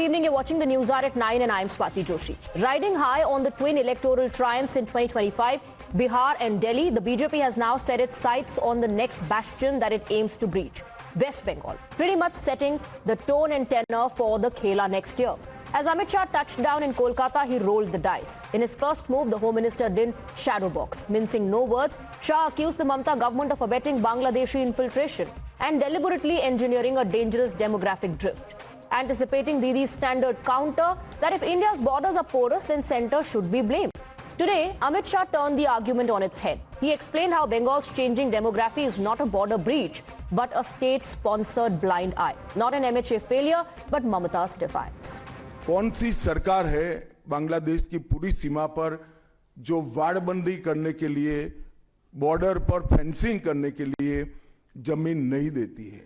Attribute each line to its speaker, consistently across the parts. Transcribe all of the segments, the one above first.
Speaker 1: evening. You're watching the News Hour at 9 and I'm Swati Joshi. Riding high on the twin electoral triumphs in 2025, Bihar and Delhi, the BJP has now set its sights on the next bastion that it aims to breach, West Bengal, pretty much setting the tone and tenor for the Khela next year. As Amit Shah touched down in Kolkata, he rolled the dice. In his first move, the Home Minister didn't shadow box. Mincing no words, Shah accused the Mamata government of abetting Bangladeshi infiltration and deliberately engineering a dangerous demographic drift. Anticipating Didi's standard counter that if India's borders are porous, then centre should be blamed. Today, Amit Shah turned the argument on its head. He explained how Bengal's changing demography is not a border breach, but a state-sponsored blind eye. Not an MHA failure, but Mamata's defiance.
Speaker 2: कौन सी सरकार है बांग्लादेश की पूरी सीमा पर जो वाड़बंदी करने के लिए, बॉर्डर पर फेंसिंग करने के लिए जमीन नहीं देती है?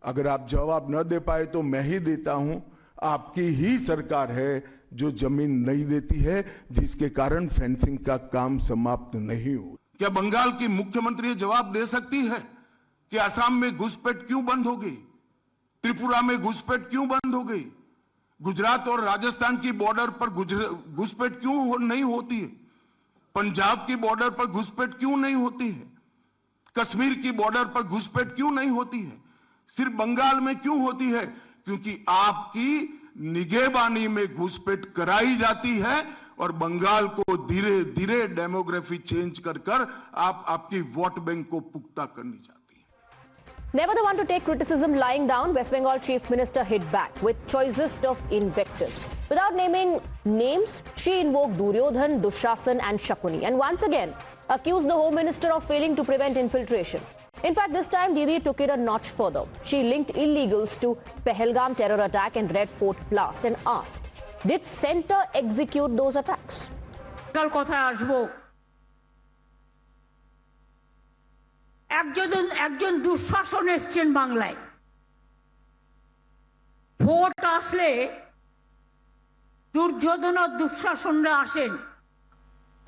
Speaker 2: अगर आप जवाब न दे पाए तो मैं ही देता हूं, आपकी ही सरकार है जो जमीन नहीं देती है, जिसके कारण फेंसिंग का काम समाप्त नहीं हो।
Speaker 3: क्या बंगाल की मुख्यमंत्री जवाब दे सकती है कि असम में घुसपैठ क्यों बंद हो गई, त्रिपुरा में घुसपैठ क्यों बंद हो गई, गुजरात और राजस्थान की बॉर्डर पर घुसपैठ क्यों नहीं होती है, पंजाब की बॉर्डर पर घुसपैठ क्यों नहीं होती है, कश्मीर की बॉर्डर पर घुसपैठ क्यों नहीं होती है, सिर्फ बंगाल में क्यों होती है? क्योंकि आपकी निगहबानी में घुसपैठ कराई जाती है और बंगाल को धीरे धीरे डेमोग्राफी चेंज कर कर आप आपकी वोट बैंक को पुख्ता करनी चाहती है।
Speaker 1: Never the one to take criticism lying down, West Bengal Chief Minister hit back with choicest of invectives. Without naming names, she invoked Duryodhan, Dushasan and Shakuni and once again accused the Home Minister of failing to prevent infiltration. In fact, this time Didi took it a notch further. She linked illegals to Pahalgam terror attack and Red Fort blast and asked, did centre execute those attacks?
Speaker 4: একজন দুঃশাসন এসছেন বাংলায়, vote আসলে দুর্যোধন আর দুঃশাসনরা আসেন,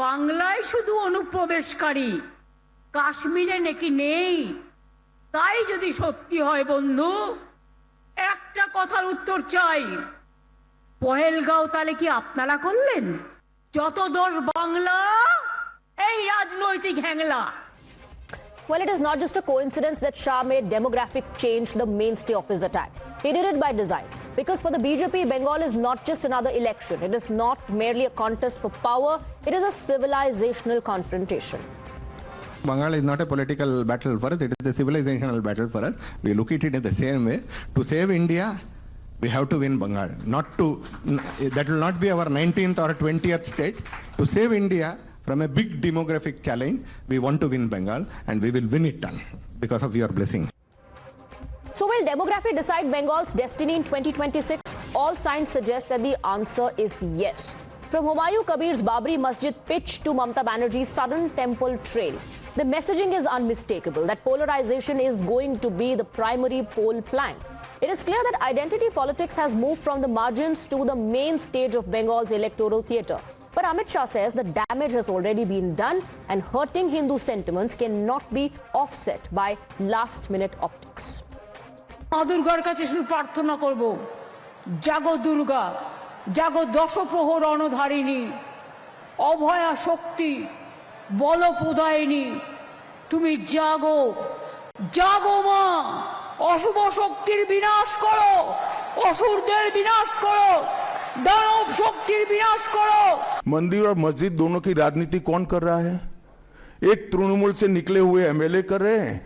Speaker 4: বাংলায় শুধু অনুপ্রবেশকারী, কাশ্মীরে নাকি নেই। তাই যদি সত্যি হয় বন্ধু, একটা কথার উত্তর চাই, পহেলগাঁও তাহলে কি আপনারা করলেন? যত দোষ বাংলা, এই রাজনৈতিক হ্যাংলা।
Speaker 1: Well, it is not just a coincidence that Shah made demographic change the mainstay of his attack. He did it by design. Because for the BJP, Bengal is not just another election. It is not merely a contest for power. It is a civilizational confrontation.
Speaker 5: Bengal is not a political battle for us. It is a civilizational battle for us. We look at it in the same way. To save India, we have to win Bengal. That will not be our 19th or 20th state. To save India from a big demographic challenge, we want to win Bengal and we will win it because of your blessing.
Speaker 1: So will demography decide Bengal's destiny in 2026? All signs suggest that the answer is yes. From Humayun Kabir's Babri Masjid pitch to Mamata Banerjee's Southern Temple Trail, the messaging is unmistakable that polarization is going to be the primary poll plank. It is clear that identity politics has moved from the margins to the main stage of Bengal's electoral theatre. But Amit Shah says the damage has already been done and hurting Hindu sentiments cannot be offset by last-minute optics.
Speaker 4: মা দুর্গার কাছে শুধু প্রার্থনা করব, জাগো দুর্গা, জাগো দশপ্রহর অনধারিণী, অভয়া শক্তি, বলপ্রদায়িনী, তুমি জাগো, জাগো মা, অশুভ শক্তির বিনাশ করো, অসুরদের বিনাশ করো, दानव शक्ति विनाश करो।
Speaker 2: मंदिर और मस्जिद दोनों की राजनीति कौन कर रहा है? एक तृणमूल से निकले हुए एमएलए कर रहे हैं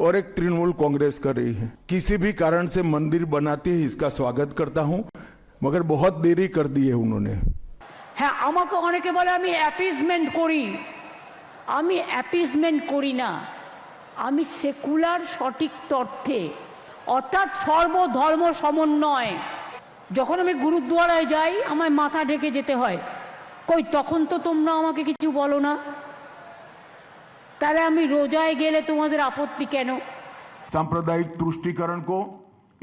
Speaker 2: और एक तृणमूल कांग्रेस कर रही है। किसी भी कारण से मंदिर बनाती है, इसका स्वागत करता हूं, मगर बहुत देरी कर दी है उन्होंने।
Speaker 4: হ্যাঁ, আমাকে অনেকে বলে আমি অ্যাপিজমেন্ট করি। আমি অ্যাপিজমেন্ট করি না, আমি সেকুলার সঠিক অর্থে, অর্থাৎ সর্বধর্ম সমন্বয়। যখন আমি গুরুদ্বারায় যাই আমায় মাথা ঢেকে যেতে হয়, কই তখন তো তোমরা আমাকে কিছু বলো না, তাহলে আমি রোজায় গেলে তোমাদের আপত্তি কেন?
Speaker 2: सांप्रदायिक तुष्टीकरण को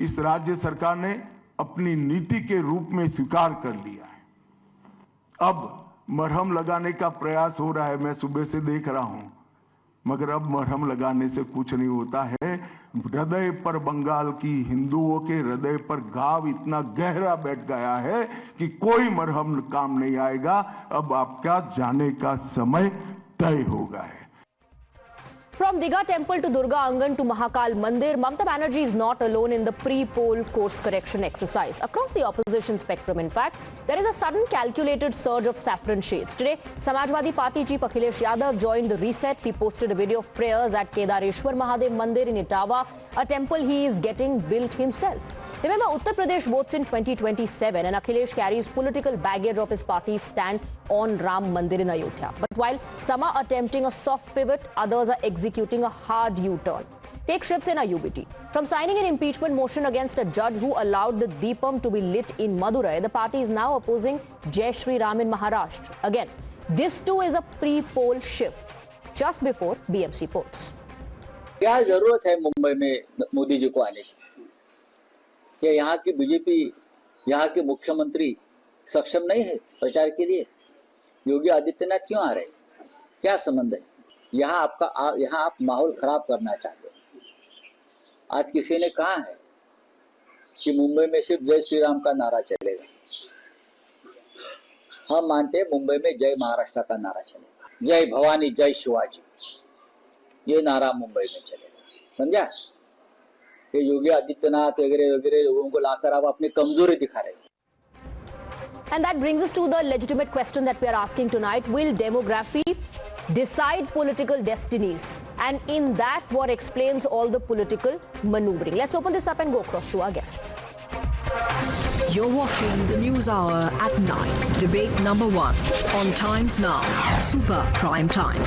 Speaker 2: इस राज्य सरकार ने अपनी नीति के रूप में स्वीकार कर लिया है। अब मरहम लगाने का प्रयास हो रहा है, मैं सुबह से देख रहा हूं। मगर अब मरहम लगाने से कुछ नहीं होता है। हृदय पर, बंगाल की हिंदुओं के हृदय पर घाव इतना गहरा बैठ गया है कि कोई मरहम काम नहीं आएगा। अब आपका जाने का समय तय हो गया है।
Speaker 1: From Digha Temple to Durga Angan to Mahakal Mandir, Mamata Banerjee is not alone in the pre-poll course correction exercise. Across the opposition spectrum, in fact, there is a sudden calculated surge of saffron shades. Today, Samajwadi Party Chief Akhilesh Yadav joined the reset. He posted a video of prayers at Kedareshwar Mahadev Mandir in Etawah, a temple he is getting built himself. Remember, Uttar Pradesh votes in 2027 and Akhilesh carries political baggage of his party's stand on Ram Mandir in Ayodhya. But while some are attempting a soft pivot, others are executing a hard U-turn. Take Shiv Sena UBT. From signing an impeachment motion against a judge who allowed the Deepam to be lit in Madurai, the party is now opposing Jai Shri Ram in Maharashtra. Again, this too is a pre-poll shift, just before BMC polls.
Speaker 6: क्या जरूरत है मुंबई में मोदी जी को आने की? क्या यहाँ की बीजेपी, यहाँ के मुख्यमंत्री सक्षम नहीं है प्रचार के लिए? योगी आदित्यनाथ क्यों आ रहे? क्या संबंध है? यहाँ आप माहौल खराब करना चाहते हो। आज किसी ने कहा है कि मुंबई में सिर्फ जय श्री राम का नारा चलेगा। हम मानते हैं मुंबई में जय महाराष्ट्र का नारा चलेगा, जय भवानी, जय शिवाजी, ये नारा मुंबई में चलेगा। समझा? ये योगी आदित्यनाथ वगैरह वगैरह लोगों को लाकर आप अपनी कमजोरी दिखा रहे हैं।
Speaker 1: And that brings us to the legitimate question that we are asking tonight. Will demography decide political destinies? And in that, what explains all the political maneuvering? Let's open this up and go across to our guests.
Speaker 7: You're watching the News Hour at 9. Debate number 1 on Times Now. Super Prime Time.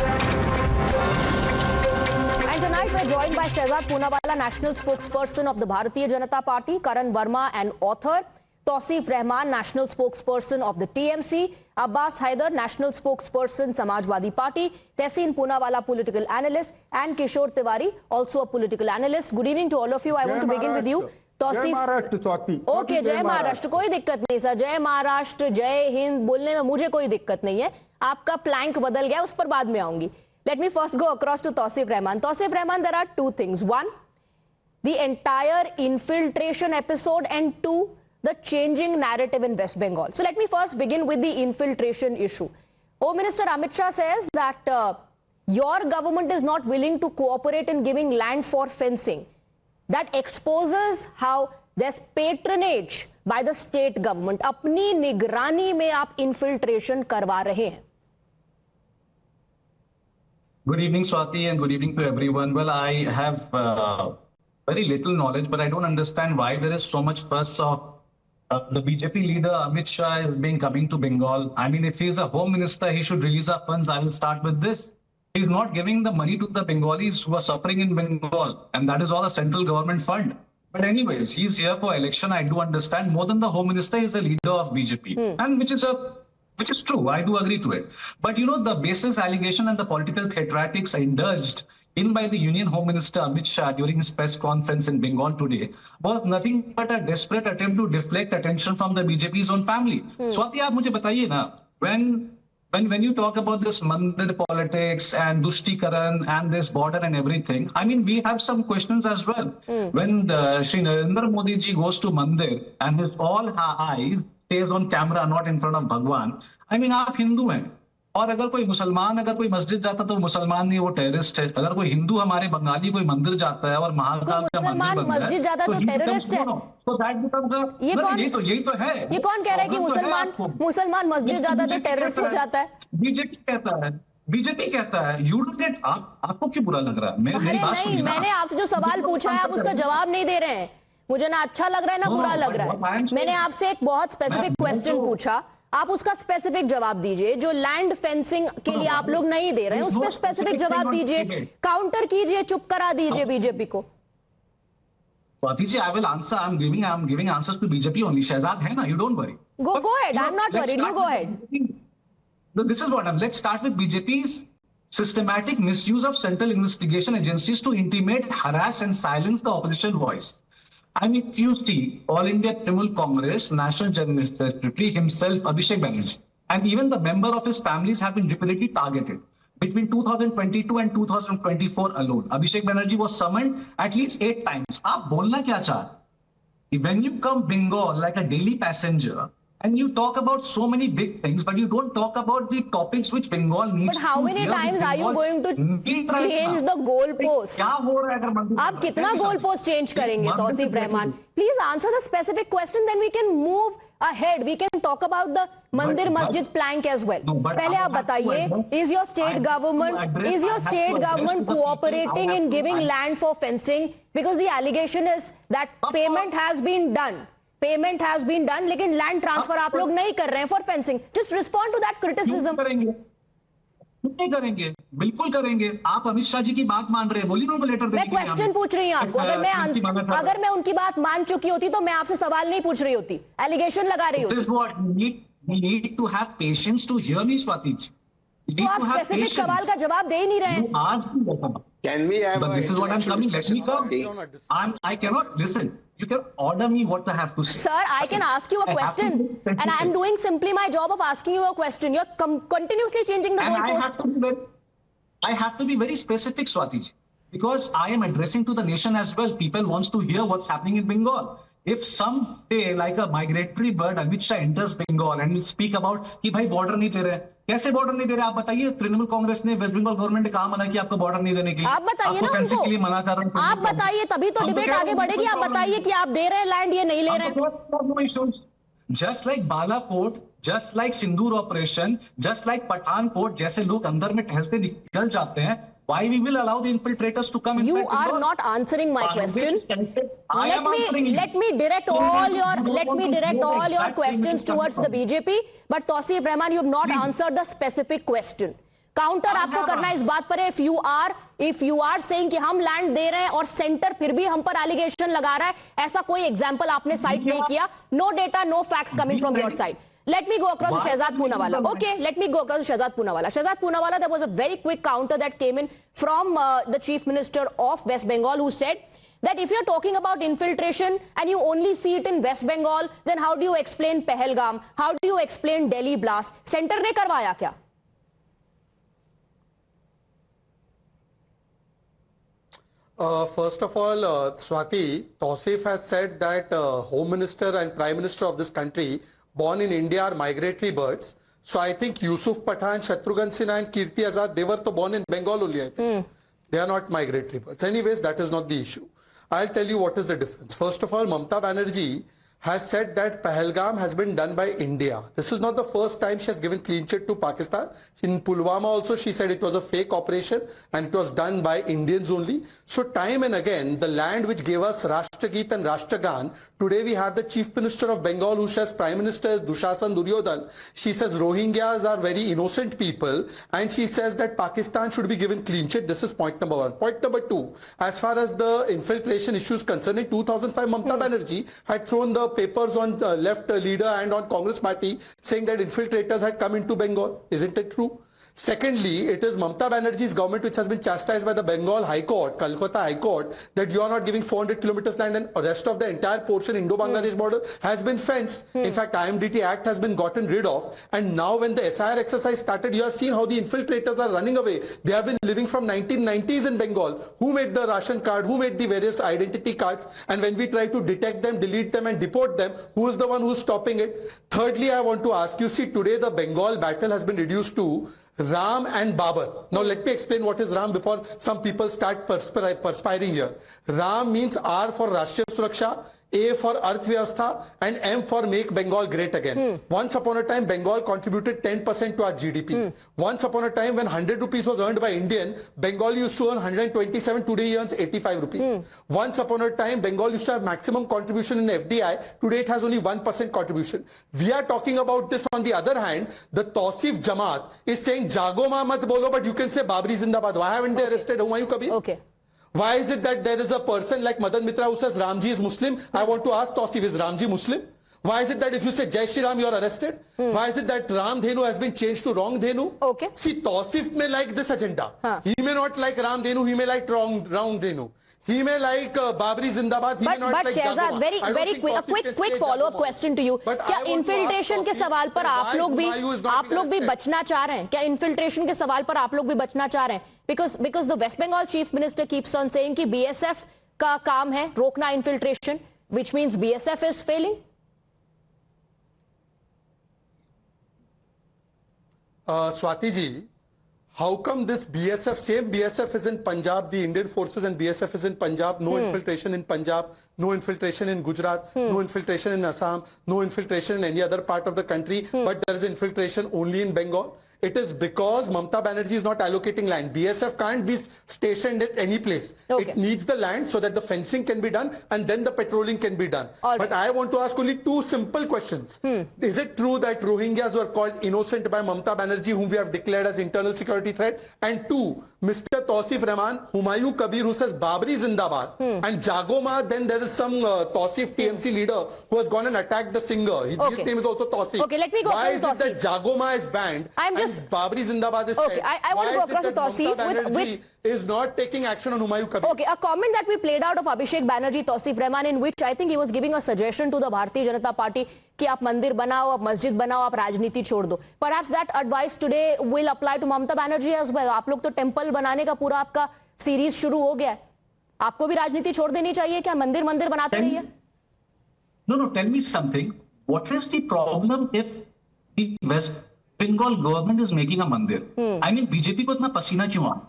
Speaker 1: And tonight we're joined by Shehzad Poonawalla, National Spokesperson of the Bharatiya Janata Party, Karan Verma, an author, Tausif Rahman, National Spokesperson of the TMC, Abbas Haider, National Spokesperson, Samajwadi Party, Tehseen Poonawalla, political analyst, and Kishore Tiwari, also a political analyst. Good evening to all of you. I want to begin with you.
Speaker 8: जय Maharashtra Swati.
Speaker 1: Okay, जय महाराष्ट्र, कोई दिक्कत नहीं sir. जय महाराष्ट्र, जय हिंद बोलने में मुझे कोई दिक्कत नहीं है। आपका प्लैंक बदल गया, उस पर बाद में आऊंगी। Let me first go across to Tausif Rahman. Tausif Rahman, there are two things. One, the entire infiltration episode, and two, the changing narrative in West Bengal. So let me first begin with the infiltration issue. Home Minister Amit Shah says that your government is not willing to cooperate in giving land for fencing. That exposes how there's patronage by the state government. अपनी निगरानी में आप infiltration करवा रहे हैं.
Speaker 9: Good evening, Swati, and good evening to everyone. Well, I have very little knowledge, but I don't understand why there is so much fuss of the BJP leader Amit Shah is coming to Bengal. I mean, if he is a home minister, he should release our funds. I will start with this. He is not giving the money to the Bengalis who are suffering in Bengal, and that is all a central government fund. But anyways, he's here for election. I do understand. More than the home minister, he is the leader of BJP, and which is true. I do agree to it. But you know, the baseless allegation and the political theatrics indulged in by the Union Home Minister Amit Shah during his press conference in Bengal today was nothing but a desperate attempt to deflect attention from the BJP's own family. Swati, aap mujhe bataiye na, when you talk about this Mandir politics and Dushtikaran and this border and everything, I mean, we have some questions as well. When Shri Narendra Modi ji goes to Mandir and his all eyes stays on camera, not in front of Bhagwan, I mean, आप हिंदू हैं, और अगर कोई मुसलमान अगर कोई मस्जिद जाता तो मुसलमान नहीं, वो टेररिस्ट है। अगर कोई हिंदू हमारे बंगाली कोई मंदिर जाता है और महाकाल का मंदिर
Speaker 1: मस्जिद जाता तो टेररिस्ट है।
Speaker 9: तो यही तो है।
Speaker 1: ये कौन कह रहा है कि मुसलमान मस्जिद जाता तो टेररिस्ट हो जाता है?
Speaker 9: बीजेपी कहता है। यू डोंट गेट, आपको क्यों बुरा लग रहा है?
Speaker 1: नहीं, मैंने आपसे जो सवाल पूछा है आप उसका जवाब नहीं दे रहे हैं। मुझे ना अच्छा लग रहा है ना बुरा लग रहा है। मैंने आपसे एक बहुत स्पेसिफिक क्वेश्चन पूछा, आप उसका स्पेसिफिक जवाब दीजिए। जो लैंड फेंसिंग के लिए आप लोग नहीं दे रहे हैं, उस पर स्पेसिफिक जवाब दीजिए, काउंटर कीजिए, चुप करा दीजिए बीजेपी को।
Speaker 9: Swati ji, I will answer. I'm giving answers to BJP only. Shehzad hai na, you don't worry.
Speaker 1: Go ahead. I'm not worried. You go ahead.
Speaker 9: This is what let's start with BJP's systematic misuse of central investigation agencies to intimidate, harass, and silence the opposition voice. I mean, if you see All India Trinamool Congress National General Secretary himself, Abhishek Banerjee, and even the member of his families have been repeatedly targeted. between 2022 and 2024 alone. Abhishek Banerjee was summoned at least 8 times. आप बोलना क्या चाहते? When you come Bengal like a daily passenger, and you talk about so many big things, but you don't talk about the topics which Bengal needs.
Speaker 1: But how many times are you going to change the goalpost?
Speaker 9: क्या हो रहा है अगर मंदिर?
Speaker 1: आप कितना goalpost change करेंगे, Tausif Rahman? Please answer the specific question, then we can move ahead. We can talk about the Mandir Masjid plank as well. पहले आप बताइए, is your state government cooperating in giving land for fencing? Because the allegation is that payment has been done. Payment has been done, लेकिन land transfer आप लोग नहीं कर रहे हैं for fencing. Just respond to that criticism.
Speaker 9: नहीं करेंगे, बिल्कुल करेंगे. आप अमित शाह जी की बात मान रहे हैं, बोलिए उनको लेटर देने.
Speaker 1: मैं क्वेश्चन पूछ रही हूँ आपको. अगर मैं उनकी बात मान चुकी होती तो मैं आपसे सवाल नहीं पूछ रही होती, एलिगेशन लगा रही होती.
Speaker 9: We need to have patience to hear me, Swati ji.
Speaker 1: तो आप स्पेसिफिक सवाल का जवाब दे ही नहीं रहे हैं.
Speaker 8: Can we have?
Speaker 9: But this is what I'm coming. Let me come. I cannot listen. You can order me what I have to say.
Speaker 1: Sir, I can ask you a question, and I am doing simply my job of asking you a question. You're continuously changing the goalpost.
Speaker 9: I have to be very specific, Swati ji, because I am addressing to the nation as well. People wants to hear what's happening in Bengal. If someday, like a migratory bird, Amit Shah enters Bengal and will speak about कि भाई border नहीं दे रहे, कैसे border नहीं दे रहे? आप बताइए. तृणमूल कांग्रेस ने वेस्ट बंगाल गवर्नमेंट ने कहा मना कि आपको border नहीं देने के लिए.
Speaker 1: आप बताइए ना उनको. आप बताइए, तभी तो डिबेट आगे बढ़ेगी. आप बताइए कि आप दे रहे हैं लैंड, ये नहीं ले रहे हैं.
Speaker 9: Just like Balakot, just like Sindoor operation, just like Pathankot, जैसे लोग अंदर में टहलते निकल जाते हैं. Why we will allow the infiltrators to come inside?
Speaker 1: You are not answering my question. Let me direct all your questions towards the BJP. But Tausif Rahman, you have not answered the specific question. Counter आपको करना इस बात पर है. If you are saying कि हम land दे रहे हैं और सेंटर फिर भी हम पर एलिगेशन लगा रहा है, ऐसा कोई एग्जांपल आपने साइट नहीं किया. No data, no facts coming from your side. Let me go across to Shehzad Poonawalla. Okay, let me go across to Shehzad Poonawalla. Shehzad Poonawalla, there was a very quick counter that came in from the Chief Minister of West Bengal, who said that if you're talking about infiltration and you only see it in West Bengal, then how do you explain Pahalgam? How do you explain Delhi blast? Center ने करवाया क्या?
Speaker 8: First of all, Swati, Tausif has said that Home Minister and Prime Minister of this country born in India are migratory birds. So I think Yusuf Pathan, Shatrughan Sinha and Kirti Azad, they were born in Bengal only, I think. They are not migratory birds. Anyways, that is not the issue. I'll tell you what is the difference. First of all, Mamata Banerjee has said that Pahalgam has been done by India. This is not the first time she has given clean chit to Pakistan. In Pulwama also she said it was a fake operation and it was done by Indians only. So time and again, the land which gave us Rashtrageet and Rashtragan, today we have the Chief Minister of Bengal who says Prime Minister is Dushasan Duryodhan. She says Rohingyas are very innocent people and she says that Pakistan should be given clean chit. This is point number one. Point number two, as far as the infiltration issues concerned, in 2005 Mamata Banerjee had thrown the papers on left leader and on Congress party saying that infiltrators had come into Bengal. Isn't it true? Secondly, it is Mamata Banerjee's government which has been chastised by the Bengal High Court, Calcutta High Court, that you are not giving 400 kilometers land and the rest of the entire portion Indo-Bangladesh border has been fenced. In fact, IMDT Act has been gotten rid of. And now when the SIR exercise started, you have seen how the infiltrators are running away. They have been living from 1990s in Bengal. Who made the ration card? Who made the various identity cards? And when we try to detect them, delete them and deport them, who is the one who is stopping it? Thirdly, I want to ask you, see, today the Bengal battle has been reduced to Ram and Babar. Now let me explain what is Ram before some people start perspiring here. Ram means R for Rashtriya Suraksha, A for Arthvyavastha and M for Make Bengal Great Again. Once upon a time, Bengal contributed 10% to our GDP. Once upon a time, when 100 rupees was earned by Indian, Bengal used to earn 127. Today he earns 85 rupees. Once upon a time, Bengal used to have maximum contribution in FDI. Today it has only 1% contribution. We are talking about this. On the other hand, the Tausif Jamaat is saying, Jago ma mat bolo, but you can say Babri Zindabad. Why haven't they arrested Humayun Kabir?
Speaker 1: Okay.
Speaker 8: Why is it that there is a person like Madan Mitra who says Ramji is Muslim? I want to ask Tausif, is Ramji Muslim? Why is it that if you say Jai Shri Ram, you are arrested? Why is it that Ram Dhenu has been changed to Wrong Dhenu?
Speaker 1: Okay.
Speaker 8: See, Tausif may like this agenda. He may not like Ram Dhenu, he may like Wrong Dhenu. He may like Babri Zindabad. He may not like
Speaker 1: Shehzad, very quick follow-up question to you. क्या infiltration के सवाल पर आप लोग भी बचना चाह रहे हैं? क्या इन्फिल्ट्रेशन के सवाल पर आप लोग भी बचना चाह रहे हैं? Because the West Bengal Chief Minister keeps on saying कि BSF का काम है रोकना infiltration, which means BSF is failing.
Speaker 8: Swati ji, how come this BSF, same BSF is in Punjab, the Indian forces and BSF is in Punjab, no infiltration in Punjab, no infiltration in Gujarat, no infiltration in Assam, no infiltration in any other part of the country, but there is infiltration only in Bengal? It is because Mamata Banerjee is not allocating land. BSF can't be stationed at any place.
Speaker 1: Okay.
Speaker 8: It needs the land so that the fencing can be done and then the patrolling can be done.
Speaker 1: All
Speaker 8: but
Speaker 1: right.
Speaker 8: I want to ask only two simple questions. Is it true that Rohingyas were called innocent by Mamata Banerjee, whom we have declared as internal security threat? And two, Mr. Tausif Rahman, Humayun Kabir, who says Babri Zindabad, and Jagoma, then there is some Tausif TMC leader who has gone and attacked the singer. His name is also Tausif.
Speaker 1: Okay, let me go
Speaker 8: Why
Speaker 1: across
Speaker 8: is it that Jagoma is banned? Babri Zindabad is
Speaker 1: okay, I want to go across to Tausif with
Speaker 8: is not taking action on Humayun Kabir.
Speaker 1: Okay, a comment that we played out of Abhishek Banerjee, Tausif Rahman, in which I think he was giving a suggestion to the Bharatiya Janata Party कि आप मंदिर बनाओ, आप मस्जिद बनाओ, आप राजनीति छोड़ दो. Perhaps that advice today will apply to Mamata Banerjee as well. आप लोग तो टेंपल बनाने का पूरा आपका सीरीज शुरू हो गया है. आपको भी राजनीति छोड़ देनी चाहिए क्या? मंदिर बनाते रहिए.
Speaker 9: No, tell me something. What is the problem if the West Bengal government is making a mandir? I mean, BJP को इतना पसीना क्यों आ?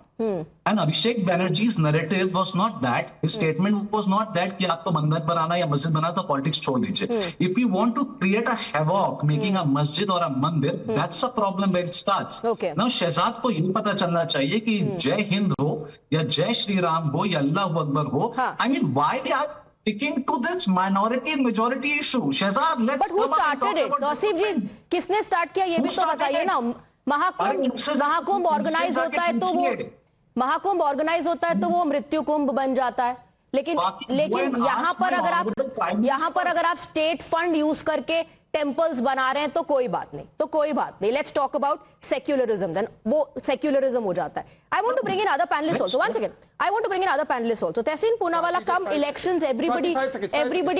Speaker 9: And Abhishek Banerjee's narrative was not that. His statement was not that कि आपको मंदिर बनाना या मस्जिद बनाना तो politics छोड़ दीजिए. If you want to create a havoc, making a masjid or a mandir, that's a problem where it starts.
Speaker 1: Okay.
Speaker 9: Now Shahzad को ये पता चलना चाहिए कि जय हिंद हो या जय श्री राम हो या अल्लाह अकबर हो. I mean, why are sticking to this minority and majority issue? Shehzad, let's.
Speaker 1: But who started it? Tausif ji, किसने start किया ये भी तो बताइए ना. महाकुंभ ऑर्गेनाइज होता है तो वो महाकुंभ ऑर्गेनाइज होता है तो वो मृत्यु कुंभ बन जाता है. लेकिन यहाँ पर अगर आप स्टेट फंड यूज करके टेम्पल्स बना रहे हैं तो कोई बात नहीं. Let's talk about secularism. Then वो सेक्युलरिज्म हो जाता है. I want to bring in other panelist also. One second, I want to bring in other panelist also. Tehseen Poonawalla, come elections, everybody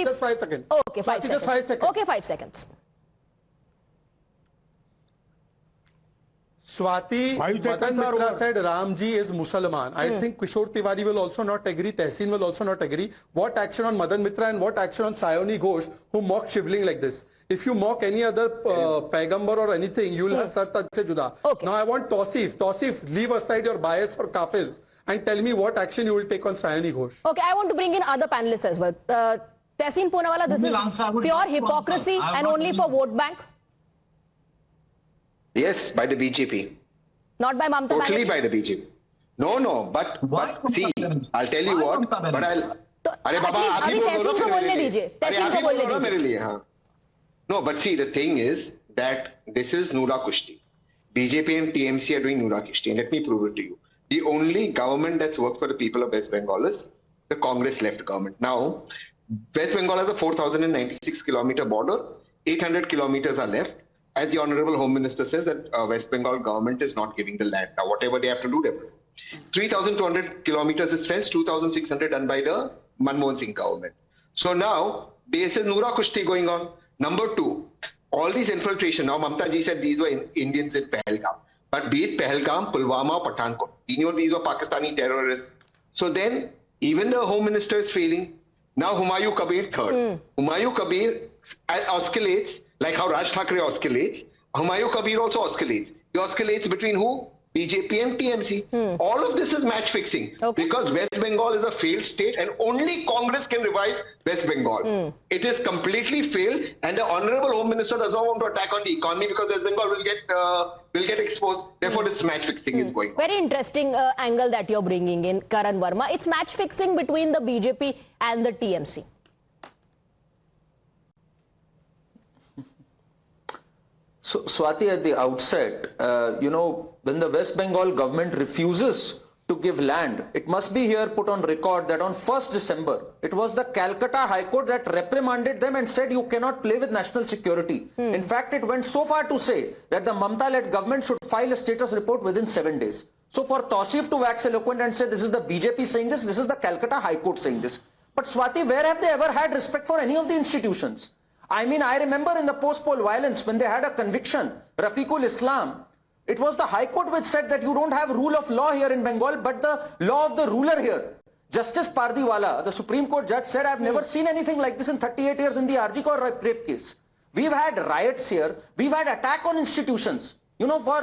Speaker 8: just 5 seconds.
Speaker 1: Okay, 5 seconds. Okay, 5 seconds.
Speaker 8: Swati, Madan Mitra said Ramji is Musalman. I think Kishore Tiwari will also not agree. Tehseen will also not agree. What action on Madan Mitra and what action on Sayoni Ghosh, who mock Shivling like this? If you mock any other Paigambar or anything, you will have Sartaj se juda.
Speaker 1: Okay.
Speaker 8: Now I want Tausif, leave aside your bias for kafirs and tell me what action you will take on Sayoni Ghosh.
Speaker 1: Okay, I want to bring in other panelists as well. Tehseen Poonawala, this is pure hypocrisy and only for vote bank.
Speaker 10: Yes, by the BJP.
Speaker 1: Not by Mamata Banerjee?
Speaker 10: Totally by the BJP. No, but see, I'll tell you what, but I'll... अरे बाबा आप ही
Speaker 1: तहसीन को बोलने दीजिए. तहसीन को बोलने दीजिए
Speaker 10: मेरे लिए. हाँ. No, but see, the thing is that this is Noora Kushti. BJP and TMC are doing Noora Kushti, and let me prove it to you. The only government that's worked for the people of West Bengal is the Congress-left government. Now, West Bengal has a 4,096-kilometer border. 800 kilometers are left. As the Honorable Home Minister says, that West Bengal government is not giving the land. Now, whatever they have to do, they have to do. 3,200 kilometers is fenced, 2,600 done by the Manmohan Singh government. So now, this is Noora Kushti going on. Number two, all these infiltration. Now, Mamata ji said these were Indians in Pahalgam. But be it Pahalgam, Pulwama, or Pathankot, these were Pakistani terrorists. So then, even the Home Minister is failing. Now, Humayun Kabir third. Humayun Kabir oscillates. Like how Raj Thackeray oscillates, Humayun Kabir also oscillates. He oscillates between who? BJP and TMC. All of this is match fixing. Okay. Because West Bengal is a failed state and only Congress can revive West Bengal. It is completely failed and the Honorable Home Minister does not want to attack on the economy because West Bengal will get exposed. Therefore, this match fixing is going on.
Speaker 1: Very interesting angle that you're bringing in, Karan Verma. It's match fixing between the BJP and the TMC. So,
Speaker 11: Swati, at the outset, when the West Bengal government refuses to give land, it must be here put on record that on 1st December, it was the Calcutta High Court that reprimanded them and said you cannot play with national security. In fact, it went so far to say that the Mamta-led government should file a status report within 7 days. So for Tausif to wax eloquent and say this is the BJP saying this is the Calcutta High Court saying this. But Swati, where have they ever had respect for any of the institutions? I mean, I remember in the post-poll violence when they had a conviction, Rafiqul Islam, it was the High Court which said that you don't have rule of law here in Bengal, but the law of the ruler here. Justice Pardiwala, the Supreme Court judge, said, I've never seen anything like this in 38 years in the RG Kaur rape case. We've had riots here. We've had attack on institutions. You know, for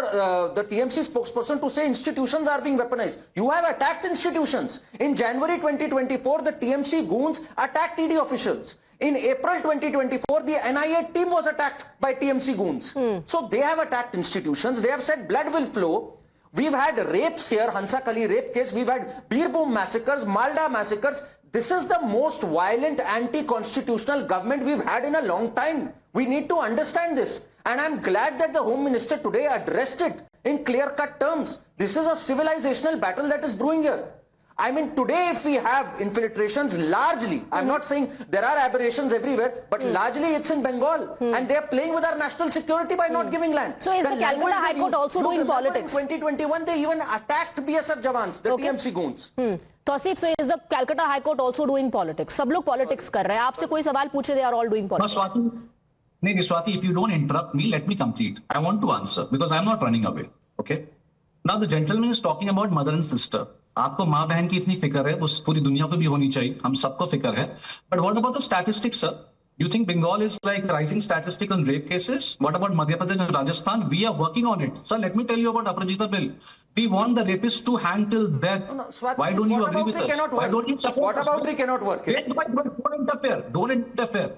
Speaker 11: the TMC spokesperson to say institutions are being weaponized. You have attacked institutions. In January 2024, the TMC goons attacked ED officials. In April 2024, the NIA team was attacked by TMC goons. So they have attacked institutions. They have said blood will flow. We've had rapes here, Hansa Kali rape case. We've had Birbhum massacres, Malda massacres. This is the most violent anti-constitutional government we've had in a long time. We need to understand this. And I'm glad that the Home Minister today addressed it in clear-cut terms. This is a civilizational battle that is brewing here. I mean, today if we have infiltrations largely, I'm not saying there are aberrations everywhere, but largely it's in Bengal. And they're playing with our national security by not giving land.
Speaker 1: So is the Calcutta High Court also doing politics?
Speaker 11: In 2021, they even attacked BSF Jawans, the TMC goons.
Speaker 1: Tausif, so is the Calcutta High Court also doing politics? सब लोग politics कर रहे हैं. आपसे कोई सवाल पूछे, they are all doing politics.
Speaker 9: No, Swati, if you don't interrupt me, let me complete. I want to answer because I'm not running away. Okay. Now the gentleman is talking about mother and sister. आपको माँ बहन की इतनी फिक्र है, उस पूरी दुनिया को भी होनी चाहिए, हम सबको फिक्र है. But what about the statistics, sir? You think Bengal is like rising statistic on rape cases? What about Madhya Pradesh and Rajasthan? We are working on it. Sir, let me tell you about Aparajita bill. We want the rapists to hang till death.
Speaker 11: No, Swati,
Speaker 9: why don't you agree with us? Why don't you support us?
Speaker 11: What about we cannot work?
Speaker 9: Don't interfere. Don't interfere.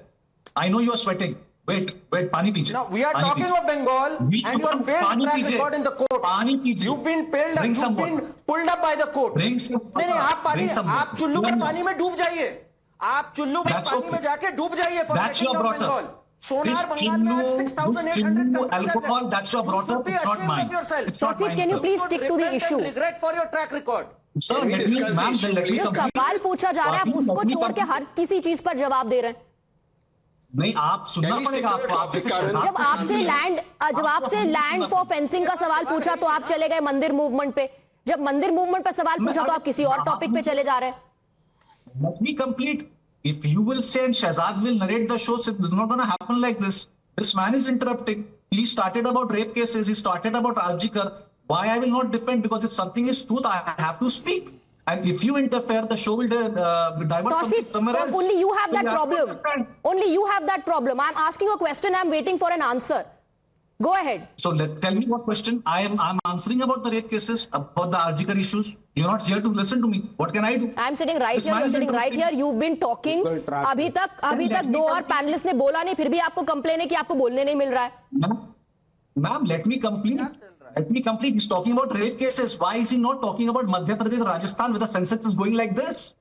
Speaker 9: I know you are sweating. Wait, pani piche.
Speaker 11: Now we are talking of Bengal and your failed track record in the court. You've been pulled up by the court. नहीं, आप चुल्लू पर पानी में डूब जाइए. आप चुल्लू पर पानी में जाके डूब जाइए.
Speaker 9: That's your brother.
Speaker 11: Sonar Bengal में आज 6,800
Speaker 9: alcohol. That's your brother. It's not mine.
Speaker 1: Tausif, can you please stick to the issue?
Speaker 11: Regret for your track record.
Speaker 9: Sir, let me, ma'am, let me.
Speaker 1: जो सवाल पूछा जा रहा है, आप उसको छोड़ के हर किसी चीज पर जवाब दे रहे हैं.
Speaker 9: नहीं, आप सुनना पड़ेगा आपको.
Speaker 1: जब आपसे लैंड फॉर फेंसिंग का सवाल पूछा तो आप चले गए मंदिर मूवमेंट पे. जब मंदिर मूवमेंट पे सवाल पूछा तो आप किसी और टॉपिक पे चले जा रहे हैं.
Speaker 9: Let me complete. If you will say and Shahzad will narrate the show, it's not going to happen like this. This man is interrupting. He started about rape cases. He started about RG Kar. Why I will not defend? Because if something is truth, I have to speak. And if you interfere, the show will divert somewhere else.
Speaker 1: Only you have that problem. Only you have that problem. I'm asking a question. I'm waiting for an answer. Go ahead.
Speaker 9: So tell me what question. I'm answering about the rape cases, about the RG Kar issues. You're not here to listen to me. What can I do?
Speaker 1: I'm sitting right here. You're sitting right here. You've been talking. अभी तक दो और panelist ने बोला नहीं, फिर भी आपको कंप्लेन है कि आपको बोलने नहीं मिल रहा है.
Speaker 9: Ma'am, let me complete. Let me complete. He's talking about rape cases. Why is he not talking about Madhya Pradesh or Rajasthan where the census is going like this?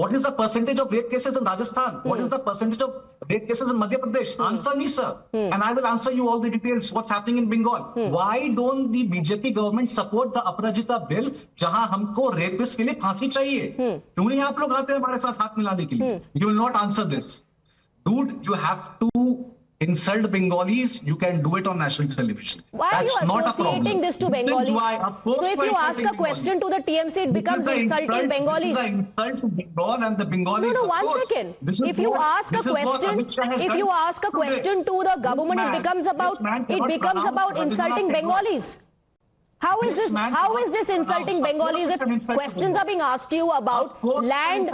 Speaker 9: What is the percentage of rape cases in Rajasthan? What is the percentage of rape cases in Madhya Pradesh? Answer me, sir. And I will answer you all the details. What's happening in Bengal? Why don't the BJP government support the Aparajita bill जहां हमको rapists के लिए फांसी चाहिए? क्यों नहीं आप लोग आते हैं हमारे साथ हाथ मिलाने के लिए? You will not answer this. Dude, you have to insult Bengalis, you can do it on national television.
Speaker 1: Why are you associating this to Bengalis? So if you ask a question to the TMC, it becomes insulting Bengalis.
Speaker 9: This is an insult to Bengal and the Bengalis.
Speaker 1: No, one second. If you ask a question to the government, it becoms about insulting Bengalis. How is this insulting Bengalis if questions are being asked to you about land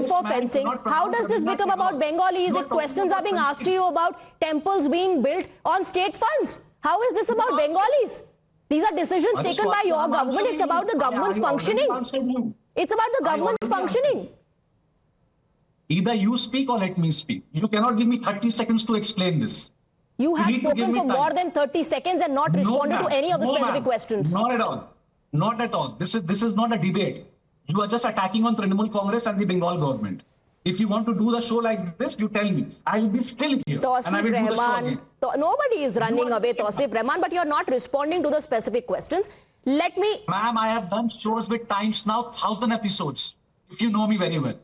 Speaker 1: for fencing? How does this become about Bengalis if questions are being asked to you about temples being built on state funds? How is this about Bengalis? These are decisions taken by your government. It's about the government's functioning. It's about the government's functioning.
Speaker 9: Either you speak or let me speak. You cannot give me 30 seconds to explain this.
Speaker 1: You have spoken for more than 30 seconds and not responded to any of the specific questions.
Speaker 9: Not at all. Not at all. This is not a debate. You are just attacking on Trinamool Congress and the Bengal government. If you want to do the show like this, you tell me. I will be still here.
Speaker 1: Tausif Rahman. Nobody is running away, Tausif Rahman, but you're not responding to the specific questions. let me.
Speaker 9: Ma'am, I have done shows with Times Now, 1,000 episodes. If you know me very well.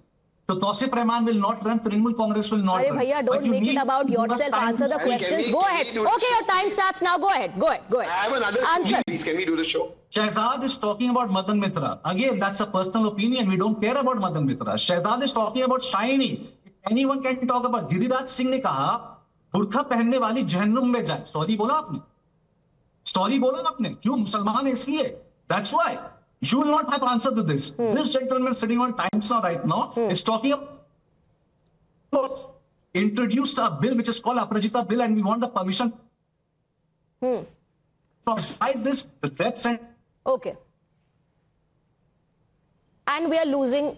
Speaker 9: So Tausif Rahman will not run. Trinamool Congress will not
Speaker 1: Arey
Speaker 9: run.
Speaker 1: bhaiya, don't make it about yourself. Answer the questions. Go ahead. Okay, your time starts now. Go ahead. Go ahead. Go ahead.
Speaker 10: I have another
Speaker 1: answer.
Speaker 10: Please, can we do the show?
Speaker 9: Shehzad is talking about Madan Mitra. Again, that's a personal opinion. We don't care about Madan Mitra. Shehzad is talking about Shiny. If anyone can talk about Giriraj Singh ने कहा बुर्खा पहनने वाली जहन्नुम में जाए. Sorry बोला आपने. Sorry बोला आपने. क्यों? मुसलमान है इसलिए. That's why. You will not have answer to this. This gentleman sitting on Times Now right now is talking about introduced a bill which is called Aparajita bill, and we want the permission. Despite this, the death sentence.
Speaker 1: Okay. And we are losing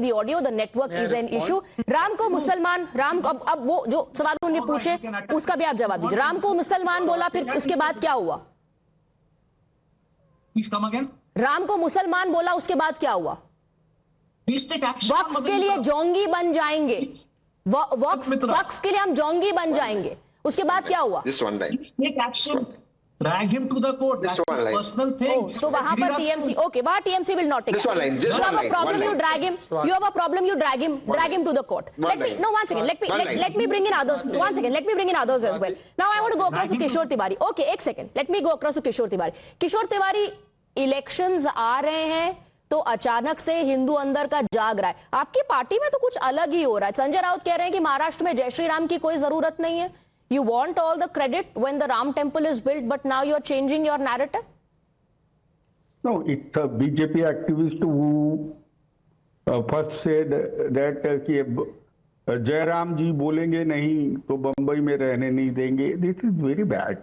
Speaker 1: the audio. The network is an issue. Ram को मुसलमान, राम अब वो जो सवाल उन्होंने पूछे उसका भी आप जवाब दीजिए. राम को मुसलमान बोला, फिर उसके बाद क्या हुआ?
Speaker 9: Please come again.
Speaker 1: राम को मुसलमान बोला, उसके बाद क्या हुआ? वक्फ के लिए जोंगी बन जाएंगे. वक्फ के लिए हम जोंगी बन जाएंगे. उसके बाद क्या हुआ?
Speaker 10: This one line.
Speaker 9: Take action. Drag him to the court. That's his personal thing.
Speaker 1: तो वहां पर TMC, okay, वहां TMC will not take action. You have a problem, you drag him. You have a problem, you drag him to the court. Let me bring in others. One second, let me bring in others as well. Now I want to go across to Kishore Tiwari. Okay, एक second. Let me go across to Kishore Tiwari. Kishore Tiwari, elections आ रहे हैं तो अचानक से हिंदू अंदर का जाग रहा है. आपकी पार्टी में तो कुछ अलग ही हो रहा है. संजय राउत कह रहे हैं कि महाराष्ट्र में जय श्री राम की कोई जरूरत नहीं है. You want all the credit when the Ram temple is built, but now you're changing your narrative?
Speaker 12: No, it's a BJP activist who first said that कि जयराम जी बोलेंगे नहीं तो बंबई में रहने नहीं देंगे. This is very bad.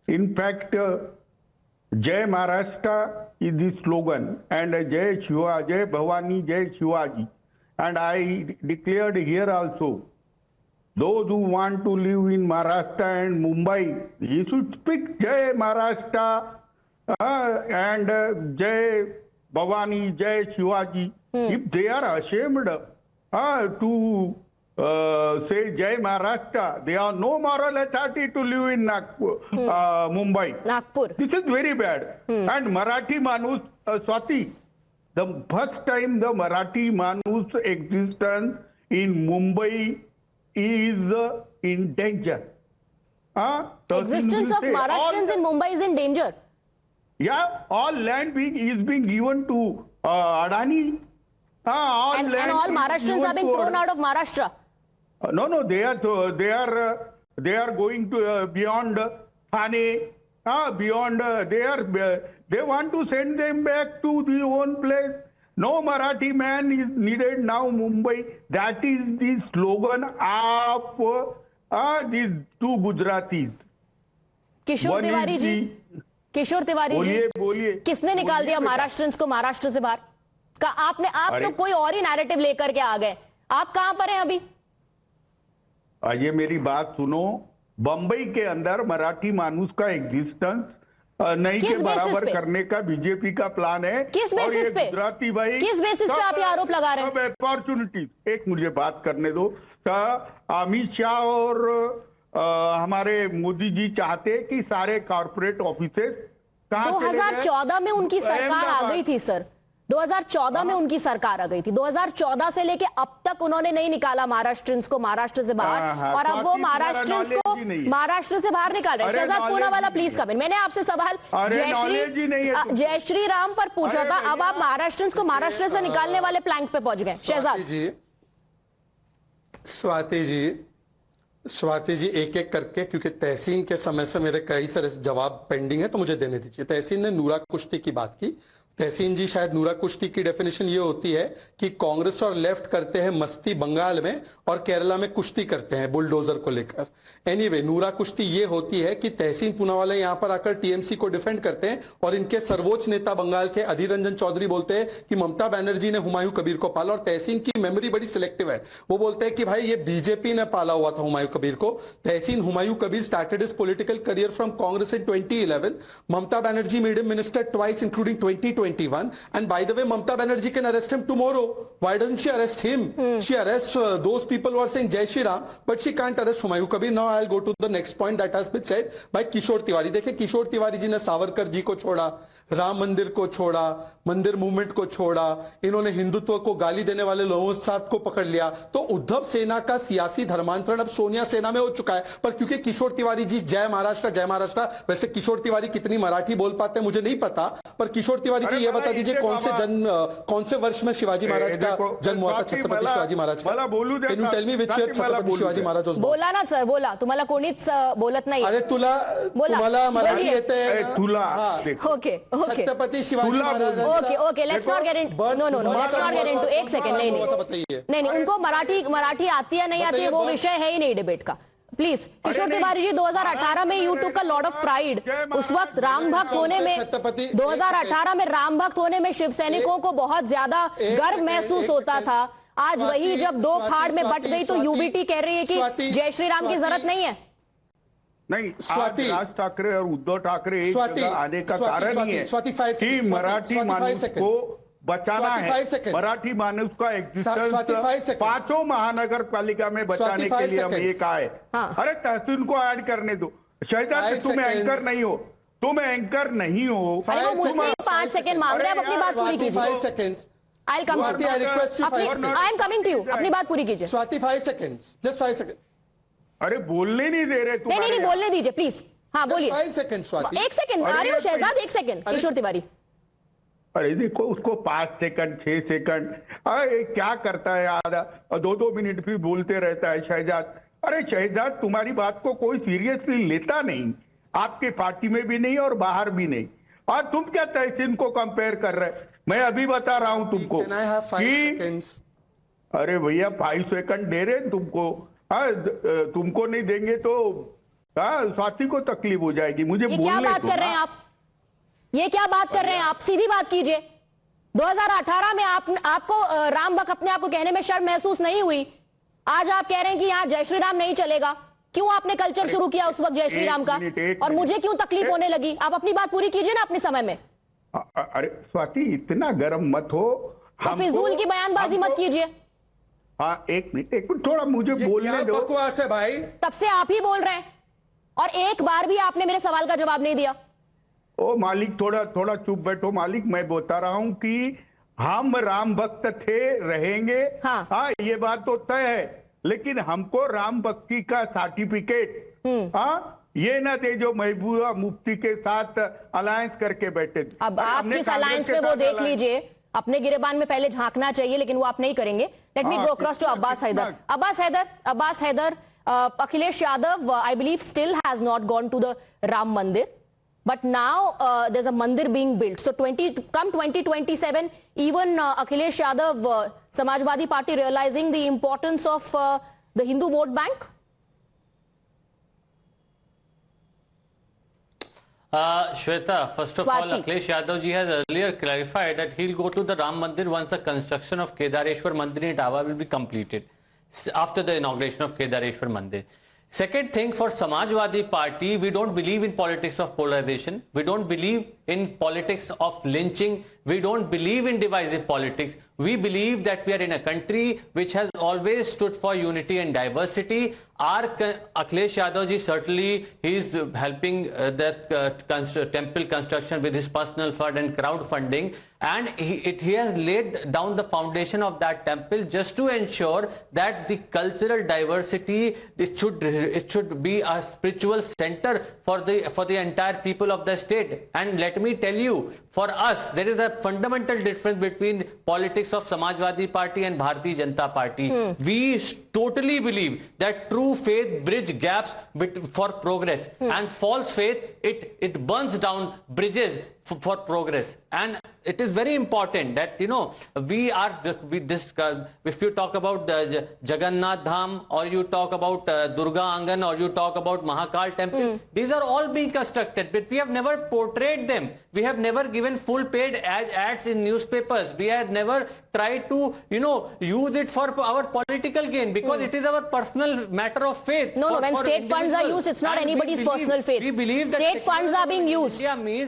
Speaker 12: In fact, Jai Maharashtra is the slogan, and Jai Shiva, Jai Bhavani, Jai Shivaji. And I declared here also, those who want to live in Maharashtra and Mumbai, he should speak Jai Maharashtra and Jai Bhavani, Jai Shivaji. If they are ashamed to say Jai Maharashtra, they have no moral authority to live in Mumbai.
Speaker 1: Nagpur.
Speaker 12: This is very bad. And Marathi Manus, Swati, the first time the Marathi Manus existence in Mumbai is in danger.
Speaker 1: Existence of Maharashtrians in Mumbai is in danger.
Speaker 12: Yeah, all land is being given to Adani.
Speaker 1: And all Maharashtrians are being thrown out of Maharashtra.
Speaker 12: No, they are going to beyond Thane, beyond they want to send them back to their own place. No Marathi man is needed now Mumbai. That is the slogan of these two Gujaratis.
Speaker 1: किशोर तिवारी जी, किसने निकाल दिया महाराष्ट्रियंस को महाराष्ट्र से बाहर? आप तो कोई और ही नैरेटिव लेकर के आ गए. आप कहां पर हैं अभी?
Speaker 12: ये मेरी बात सुनो. बंबई के अंदर मराठी मानुस का एग्जिस्टेंस नहीं के बराबर करने का बीजेपी का प्लान है.
Speaker 1: किस बेसिस पे?
Speaker 12: गुजराती भाई,
Speaker 1: किस बेसिस पे आप ये आरोप लगा रहे हैं?
Speaker 12: अपॉर्चुनिटीज. एक मुझे बात करने दो. अमित शाह और हमारे मोदी जी चाहते हैं कि सारे कॉर्पोरेट ऑफिसेस
Speaker 1: 2014 में उनकी सरकार आ गई थी सर. 2014 में उनकी सरकार आ गई थी. 2014 से लेके अब तक उन्होंने नहीं निकाला महाराष्ट्रियंस को महाराष्ट्र से बाहर, और अब वो महाराष्ट्रियंस को महाराष्ट्र से बाहर निकाल रहे हैं. शहजाद पूनावाला प्लीज कम इन. मैंने आपसे सवाल जय श्री राम पर पूछा था. अब आप महाराष्ट्रियंस को महाराष्ट्र से निकालने वाले प्लैंक पे पहुंच गए. शहजाद जी,
Speaker 8: स्वाति जी एक एक करके, क्योंकि तहसीन के समय से मेरे कई सारे जवाब पेंडिंग है तो मुझे देने दीजिए. तहसीन ने नूरा कुश्ती की बात की. तहसीन जी, शायद नूरा कुश्ती की डेफिनेशन ये होती है कि कांग्रेस और लेफ्ट करते हैं मस्ती बंगाल में और केरला में कुश्ती करते हैं बुलडोजर को लेकर. एनीवे, नूरा कुश्ती ये होती है कि तहसीन पूनावाला यहां पर आकर टीएमसी को डिफेंड करते हैं और इनके सर्वोच्च नेता बंगाल के अधीर रंजन चौधरी बोलते हैं कि ममता बनर्जी ने हुमायूं कबीर को पाला. और तहसीन की मेमोरी बड़ी सिलेक्टिव है. वो बोलते हैं कि भाई ये बीजेपी ने पाला हुआ था हुमायूं कबीर को. तहसीन Humayun Kabir started his political career from Congress in 2011. Mamta Banerjee made him minister twice, including 2020. 2021. And by the way, Mamata Banerjee can arrest him tomorrow. Why doesn't she arrest him? She arrests those people who are saying Jai Shri Ram, but she can't arrest Humayun Kabir. Now I'll go to the next point that has been said by Kishore Tiwari. देखिए किशोर तिवारी जी ने सावरकर जी को छोड़ा, राम मंदिर को छोड़ा, मंदिर movement को छोड़ा, इन्होंने हिंदुत्व को गाली देने वाले लोगों के साथ को पकड़ लिया। तो उद्धव सेना का सियासी धर्मांतरण अब सोनिया सेना में हो चुका है। पर क्योंकि किशोर तिवारी जी जय महाराष्ट्र, वैसे किशोर तिवारी कितनी मराठी बोल पाते हैं मुझे नहीं पता, पर किशोर तिवारी जी ये बता दीजिए कौन से वर्ष में शिवाजी महाराज का जन्म हुआ था, छत्रपति शिवाजी महाराज का? Can you tell me which year Chhatrapati Shivaji Maharaj was born?
Speaker 1: बोला ना सर, बोला, तुम्हाला कोणीच बोलत नाही।
Speaker 8: अरे तुम्हाला मराठी येते
Speaker 12: तुला
Speaker 1: okay
Speaker 8: Chhatrapati Shivaji Maharaj
Speaker 1: okay let's not get in no let's not get into एक सेकंड नहीं उनको मराठी आती है नहीं आती है वो विषय है ही नहीं डिबेट का। प्लीज किशोर तिवारी जी 2018 में you took a lot of pride, उस वक्त राम भक्त होने में 2018 में राम भक्त होने में शिव सैनिकों को बहुत ज्यादा गर्व महसूस होता था। आज वही जब दो खाड़ में बट गई तो यूबीटी कह रही है कि जय श्री राम की जरूरत नहीं है।
Speaker 12: नहीं, आज राज ठाकरे और उद्धव ठाकरे एक जगह आने का कारण ही है कि मराठी मानुष को बचाना है, मराठी मानुष का एग्जिस्टेंस पांचों महानगर पालिका में बचाने के लिए हम ये कहा है। अरे तहसील को ऐड करने दो। शहजाद तुम एंकर नहीं हो, तुम एंकर नहीं हो।
Speaker 1: 5 सेकंड मांग रहे हैं, अपनी बात पूरी कीजिए। I'll come to you. I request you 5 seconds. I am coming to you. अपनी बात पूरी कीजिए।
Speaker 8: स्वाति 5 seconds. Just 5 seconds.
Speaker 12: अरे बोलने नहीं दे रहे तुम।
Speaker 1: नहीं बोलने दीजिए प्लीज। हाँ बोलिए।
Speaker 8: 5 seconds स्वाति।
Speaker 1: 1 सेकंड आ रही हूँ शहजाद, 1 सेकंड किशोर तिवारी।
Speaker 12: अरे देखो उसको 5 सेकंड 6 सेकंड अरे क्या करता है, आधा 2-2 मिनट भी बोलते रहता है शहजाद। अरे शहजाद तुम्हारी बात को कोई सीरियसली लेता नहीं, आपके पार्टी में भी नहीं और बाहर भी नहीं। और तुम क्या तहसीन को कंपेयर कर रहे? मैं अभी बता रहा हूं तुमको कि अरे भैया 5 सेकंड दे रहे तुमको, तुमको नहीं देंगे तो स्वाति को तकलीफ हो जाएगी। मुझे बोलने
Speaker 1: क्या बात कर रहे हैं आप? ये क्या बात कर रहे हैं आप? सीधी बात कीजिए। 2018 में आपको राम भक्त अपने आप को कहने में शर्म महसूस नहीं हुई, आज आप कह रहे हैं कि यहाँ जय श्री राम नहीं चलेगा। क्यों आपने कल्चर शुरू किया उस वक्त जय श्री राम का, और मुझे क्यों तकलीफ होने लगी? आप अपनी बात पूरी कीजिए ना अपने समय में।
Speaker 12: अरे स्वाति इतना गर्म मत हो,
Speaker 1: तो फिजूल की बयानबाजी मत कीजिए।
Speaker 12: हाँ एक मिनट थोड़ा मुझे बोलने दो।
Speaker 8: बकवास है भाई,
Speaker 1: तब से आप ही बोल रहे हैं और एक बार भी आपने मेरे सवाल का जवाब नहीं दिया।
Speaker 12: ओ मालिक थोड़ा चुप बैठो मालिक। मैं बता रहा हूं कि हम राम भक्त थे, रहेंगे। हाँ ये बात तो तय है, लेकिन हमको राम भक्ति का सर्टिफिकेट ये ना दे जो महबूबा मुफ्ती के साथ अलायंस करके बैठे।
Speaker 1: अब आप किस अलायंस में वो देख लीजिए, अपने गिरेबान में पहले झांकना चाहिए, लेकिन वो आप नहीं करेंगे। Let me go across to Abbas Haider. Akhilesh Yadav I believe still has not gone to the Ram Mandir, but now there's a mandir being built. So 2027, even Akhilesh Yadav, Samajwadi Party realizing the importance of the Hindu vote bank?
Speaker 13: Shweta, first of all, Akhilesh Yadav ji has earlier clarified that he'll go to the Ram Mandir once the construction of Kedareshwar Mandir in Etawah will be completed after the inauguration of Kedareshwar Mandir. Second thing, for Samajwadi Party, we don't believe in politics of polarization. We don't believe in politics of lynching. We don't believe in divisive politics. We believe that we are in a country which has always stood for unity and diversity. Our Akhilesh Yadav ji, certainly he is helping that temple construction with his personal fund and crowdfunding, and he has laid down the foundation of that temple just to ensure that the cultural diversity, it should be a spiritual center for the entire people of the state. And let me tell you, for us there is a fundamental difference between politics of Samajwadi Party and Bharatiya Janata Party. We totally believe that true faith bridge gaps for progress, and false faith it burns down bridges for progress. And it is very important that if you talk about the Jagannath Dham, or you talk about Durga Angan, or you talk about Mahakal temple, these are all being constructed, but we have never portrayed them. We have never given full paid ads in newspapers. We have never tried to use it for our political gain, because it is our personal matter of faith.
Speaker 1: No, when state funds are used, it's not anybody's personal faith.
Speaker 13: We believe that
Speaker 1: state funds are being used.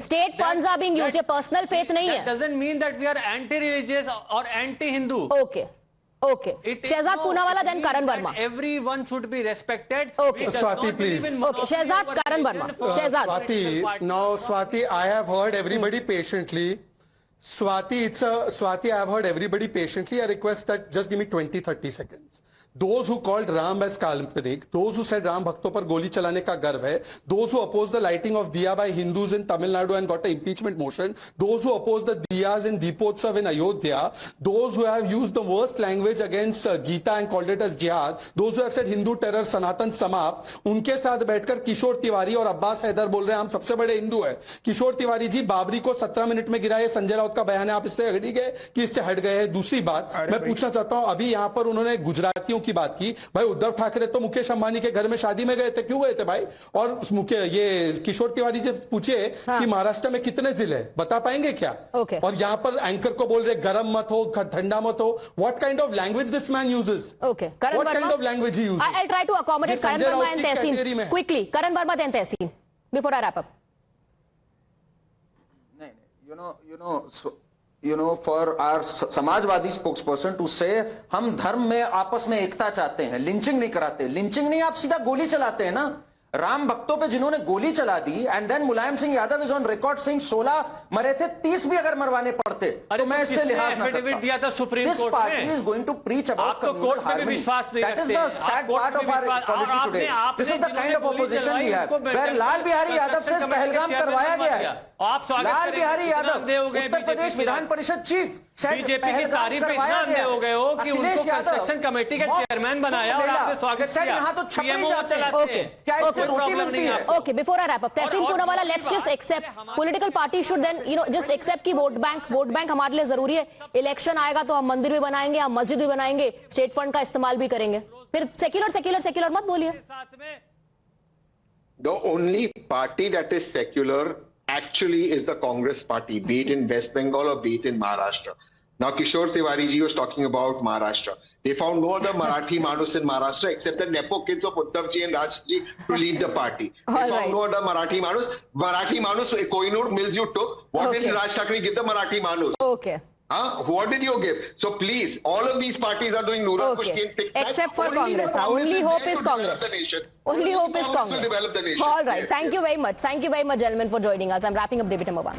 Speaker 1: State funds are being used. ये personal faith नहीं है.
Speaker 13: That doesn't mean that we are anti-religious or anti-Hindu.
Speaker 1: Okay. Okay. Shehzad Poonawalla, then Karan Verma.
Speaker 13: Everyone should be respected.
Speaker 1: Okay.
Speaker 8: Swati, please.
Speaker 1: Okay. Shehzad, Karan Verma. Shehzad.
Speaker 8: Swati, now Swati, I have heard everybody patiently. Swati, I have heard everybody patiently. I request that just give me 20-30 seconds. Those who called Ram as काल्पनिक, those who said Ram भक्तों पर गोली चलाने का गर्व है, those who opposed the lighting of diya by Hindus in Tamil Nadu and got an impeachment motion, those who opposed the diyas in Deepotsav in Ayodhya, those who have used the worst language against Gita and called it as jihad, those who have said Hindu terror, Sanatan समाप्त, उनके साथ बैठकर किशोर तिवारी और अब्बास हैदर बोल रहे हैं हम सबसे बड़े हिंदू हैं. किशोर तिवारी जी बाबरी को 17 मिनट में गिराए, संजय राउत का बयान है, आप इससे हट गए कि इससे हट गए. दूसरी बात मैं पूछना चाहता हूं, अभी यहां पर उन्होंने गुजरातियों की बात की. भाई उद्धव ठाकरे तो मुकेश अंबानी के घर में शादी में गए थे, क्यों गए थे भाई? और ये किशोर तिवारी जी पूछे कि महाराष्ट्र में कितने जिले हैं, बता पाएंगे क्या? और यहाँ पर एंकर को बोल रहे गरम मत हो, ठंडा मत हो. What kind of language this man uses? What kind of language he uses?
Speaker 1: I'll try to accommodate Karan Verma and Tehseen quickly. Karan Verma then Tehseen before I wrap up.
Speaker 11: You know, for our Samajwadi spokesperson to say हम धर्म में आपस में एकता चाहते हैं, lynching नहीं कराते. Lynching नहीं, आप सीधा गोली चलाते हैं ना. राम भक्तों पे जिन्होंने गोली चला दी, and then Mulayam Singh Yadav is on record Singh 16 मरे थे, 30 भी अगर मरवाने पड़ते तो मैं इससे लिहाज ना करता.
Speaker 13: दिया था सुप्रीम कोर्ट में.
Speaker 11: This party is going to preach about
Speaker 13: court में भी विश्वास नहीं रखते.
Speaker 11: That is the sad part of our politics today. This is the kind of opposition we have. Where Lal Bihari Yadav से पहलगाम करवाया गया है. लाल बिहारी यादव उत्तर प्रदेश विधान परिषद चीफ
Speaker 13: बीजेपी की तारीफ में इतना अंधे हो गए हो कि उनको कंस्ट्रक्शन कमेटी का चेयरमैन बनाया और आपने स्वागत किया.
Speaker 11: यहाँ तो छपरी जाते हैं.
Speaker 1: Okay. Okay. Before I wrap up, Tehseen Poonawalla, let's just accept political party should then just accept कि वोट बैंक हमारे लिए जरूरी है. इलेक्शन आएगा तो हम मंदिर भी बनाएंगे, हम मस्जिद भी बनाएंगे, स्टेट फंड का इस्तेमाल भी करेंगे. फिर सेक्युलर मत बोलिए.
Speaker 10: The only party that is secular actually is the Congress party, be it in West Bengal or be it in Maharashtra. Now, Kishore Tiwari ji was talking about Maharashtra. They found no other Marathi Manus in Maharashtra except the Nepo kids of Uddhav ji and Raj ji to lead the party. They found no other Marathi Manus. Marathi Manus, Kohinoor mills you took. What did Raj Thackeray give the Marathi Manus?
Speaker 1: Okay.
Speaker 10: What did you give? So please, all of these parties are doing Noora Kushti and things.
Speaker 1: Except for Congress. Only hope is Congress. Only hope is Congress. All right. Thank you very much. Thank you very much, gentlemen, for joining us. I'm wrapping up debate number 1.